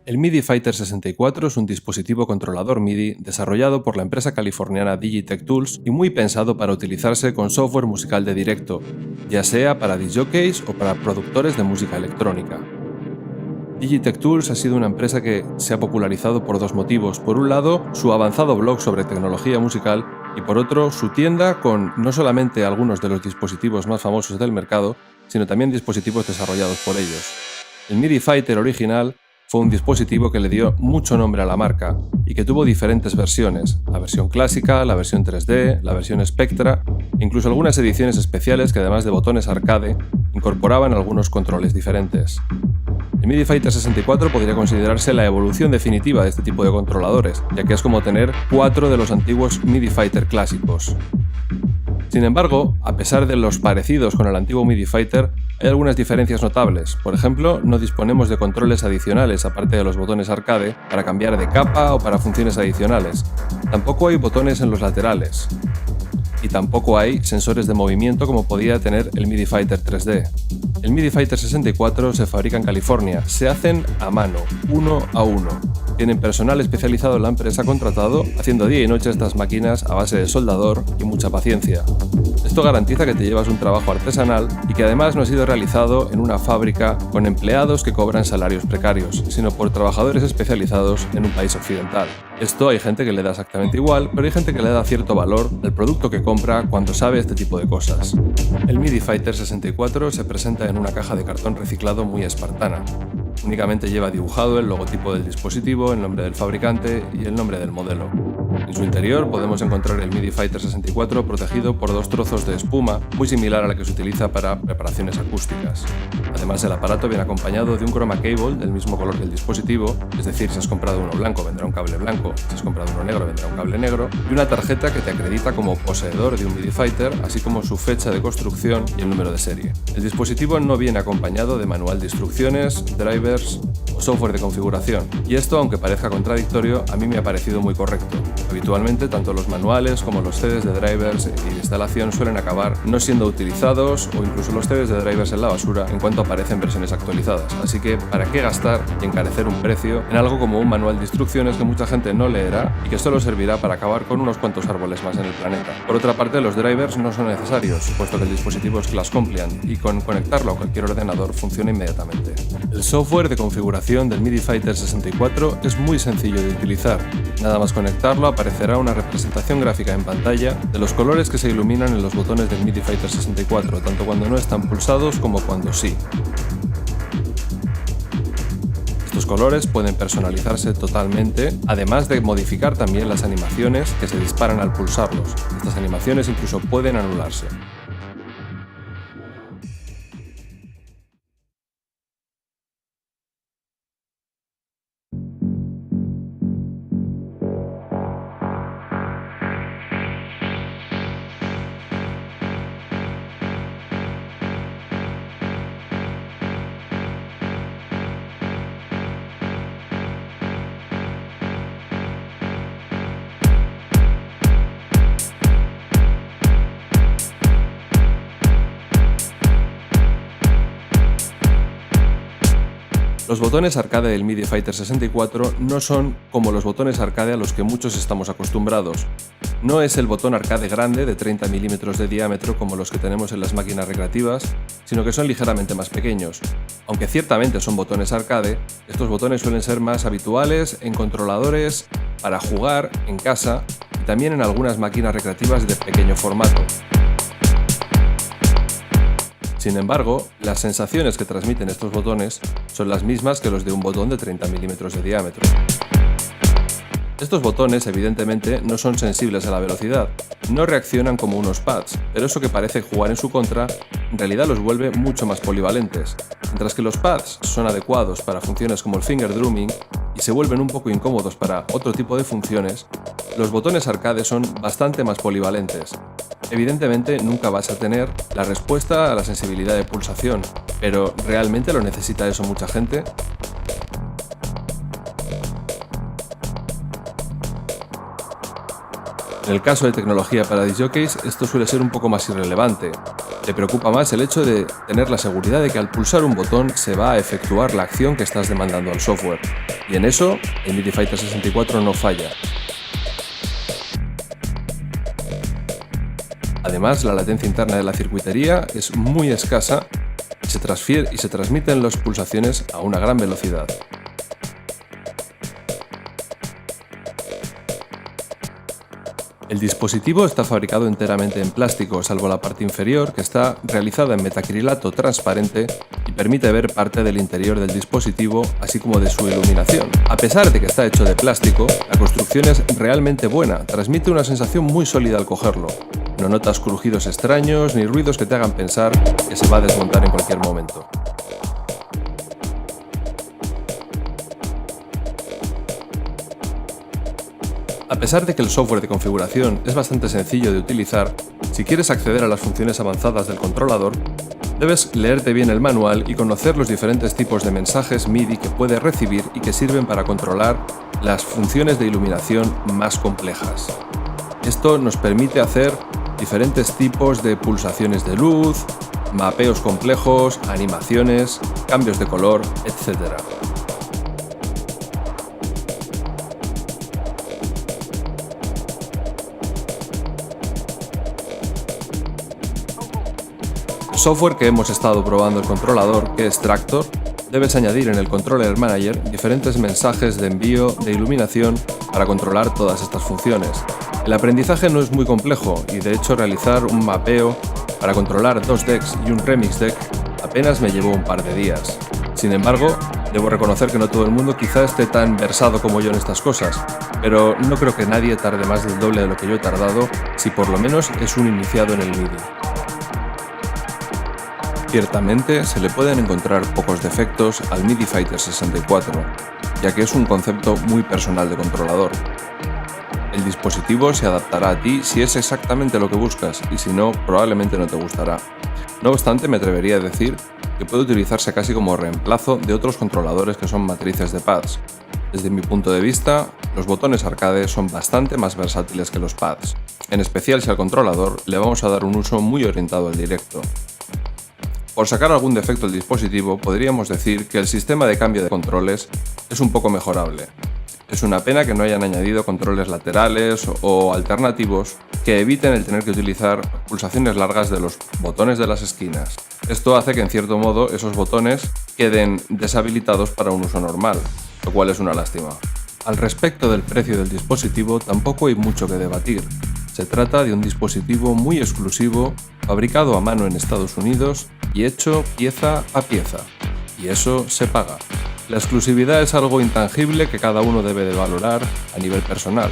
El MIDI Fighter 64 es un dispositivo controlador MIDI desarrollado por la empresa californiana Digitech Tools y muy pensado para utilizarse con software musical de directo, ya sea para disc jockeys o para productores de música electrónica. Digitech Tools ha sido una empresa que se ha popularizado por dos motivos. Por un lado, su avanzado blog sobre tecnología musical y por otro, su tienda con no solamente algunos de los dispositivos más famosos del mercado, sino también dispositivos desarrollados por ellos. El MIDI Fighter original fue un dispositivo que le dio mucho nombre a la marca y que tuvo diferentes versiones, la versión clásica, la versión 3D, la versión Spectra, e incluso algunas ediciones especiales que además de botones arcade, incorporaban algunos controles diferentes. El MIDI Fighter 64 podría considerarse la evolución definitiva de este tipo de controladores, ya que es como tener 4 de los antiguos MIDI Fighter clásicos. Sin embargo, a pesar de los parecidos con el antiguo MIDI Fighter, hay algunas diferencias notables. Por ejemplo, no disponemos de controles adicionales aparte de los botones arcade para cambiar de capa o para funciones adicionales. Tampoco hay botones en los laterales. Y tampoco hay sensores de movimiento como podía tener el MIDI Fighter 3D. El MIDI Fighter 64 se fabrica en California, se hacen a mano, uno a uno. Tienen personal especializado en la empresa contratado, haciendo día y noche estas máquinas a base de soldador y mucha paciencia. Esto garantiza que te llevas un trabajo artesanal y que además no ha sido realizado en una fábrica con empleados que cobran salarios precarios, sino por trabajadores especializados en un país occidental. Esto hay gente que le da exactamente igual, pero hay gente que le da cierto valor al producto que compra cuando sabe este tipo de cosas. El MIDI Fighter 64 se presenta en una caja de cartón reciclado muy espartana. Únicamente lleva dibujado el logotipo del dispositivo, el nombre del fabricante y el nombre del modelo. En su interior podemos encontrar el MIDI Fighter 64 protegido por dos trozos de espuma, muy similar a la que se utiliza para preparaciones acústicas. Además, el aparato viene acompañado de un chroma cable del mismo color que el dispositivo, es decir, si has comprado uno blanco vendrá un cable blanco, si has comprado uno negro vendrá un cable negro, y una tarjeta que te acredita como poseedor de un MIDI Fighter, así como su fecha de construcción y el número de serie. El dispositivo no viene acompañado de manual de instrucciones, drivers o software de configuración, y esto, aunque parezca contradictorio, a mí me ha parecido muy correcto. Habitualmente, tanto los manuales como los CDs de drivers y de instalación suelen acabar no siendo utilizados o incluso los CDs de drivers en la basura en cuanto aparecen versiones actualizadas. Así que, ¿para qué gastar y encarecer un precio en algo como un manual de instrucciones que mucha gente no leerá y que solo servirá para acabar con unos cuantos árboles más en el planeta? Por otra parte, los drivers no son necesarios, puesto que el dispositivo es class compliant y con conectarlo a cualquier ordenador funciona inmediatamente. El software de configuración del MIDI Fighter 64 es muy sencillo de utilizar. Nada más conectarlo aparecerá una representación gráfica en pantalla de los colores que se iluminan en los botones del MIDI Fighter 64, tanto cuando no están pulsados como cuando sí. Estos colores pueden personalizarse totalmente, además de modificar también las animaciones que se disparan al pulsarlos. Estas animaciones incluso pueden anularse. Los botones arcade del MIDI Fighter 64 no son como los botones arcade a los que muchos estamos acostumbrados. No es el botón arcade grande de 30 milímetros de diámetro como los que tenemos en las máquinas recreativas, sino que son ligeramente más pequeños. Aunque ciertamente son botones arcade, estos botones suelen ser más habituales en controladores para jugar en casa y también en algunas máquinas recreativas de pequeño formato. Sin embargo, las sensaciones que transmiten estos botones son las mismas que los de un botón de 30 milímetros de diámetro. Estos botones, evidentemente, no son sensibles a la velocidad, no reaccionan como unos pads, pero eso que parece jugar en su contra, en realidad los vuelve mucho más polivalentes. Mientras que los pads son adecuados para funciones como el finger drumming y se vuelven un poco incómodos para otro tipo de funciones, los botones arcade son bastante más polivalentes. Evidentemente nunca vas a tener la respuesta a la sensibilidad de pulsación, pero ¿realmente lo necesita eso mucha gente? En el caso de tecnología para disc jockeys, esto suele ser un poco más irrelevante. Te preocupa más el hecho de tener la seguridad de que al pulsar un botón se va a efectuar la acción que estás demandando al software. Y en eso, el MIDI Fighter 64 no falla. Además, la latencia interna de la circuitería es muy escasa y se transmiten las pulsaciones a una gran velocidad. El dispositivo está fabricado enteramente en plástico, salvo la parte inferior, que está realizada en metacrilato transparente y permite ver parte del interior del dispositivo, así como de su iluminación. A pesar de que está hecho de plástico, la construcción es realmente buena, transmite una sensación muy sólida al cogerlo. No notas crujidos extraños ni ruidos que te hagan pensar que se va a desmontar en cualquier momento. A pesar de que el software de configuración es bastante sencillo de utilizar, si quieres acceder a las funciones avanzadas del controlador, debes leerte bien el manual y conocer los diferentes tipos de mensajes MIDI que puedes recibir y que sirven para controlar las funciones de iluminación más complejas. Esto nos permite hacer diferentes tipos de pulsaciones de luz, mapeos complejos, animaciones, cambios de color, etc. El software que hemos estado probando el controlador, que es Traktor, debes añadir en el Controller Manager diferentes mensajes de envío de iluminación para controlar todas estas funciones. El aprendizaje no es muy complejo y de hecho realizar un mapeo para controlar 2 decks y un remix deck apenas me llevó un par de días. Sin embargo, debo reconocer que no todo el mundo quizá esté tan versado como yo en estas cosas, pero no creo que nadie tarde más del doble de lo que yo he tardado si por lo menos es un iniciado en el MIDI. Ciertamente se le pueden encontrar pocos defectos al MIDI Fighter 64, ya que es un concepto muy personal de controlador. El dispositivo se adaptará a ti si es exactamente lo que buscas y si no, probablemente no te gustará. No obstante, me atrevería a decir que puede utilizarse casi como reemplazo de otros controladores que son matrices de pads. Desde mi punto de vista, los botones arcade son bastante más versátiles que los pads, en especial si al controlador le vamos a dar un uso muy orientado al directo. Por sacar algún defecto del dispositivo, podríamos decir que el sistema de cambio de controles es un poco mejorable. Es una pena que no hayan añadido controles laterales o alternativos que eviten el tener que utilizar pulsaciones largas de los botones de las esquinas. Esto hace que en cierto modo esos botones queden deshabilitados para un uso normal, lo cual es una lástima. Al respecto del precio del dispositivo tampoco hay mucho que debatir. Se trata de un dispositivo muy exclusivo, fabricado a mano en Estados Unidos y hecho pieza a pieza. Y eso se paga. La exclusividad es algo intangible que cada uno debe de valorar a nivel personal.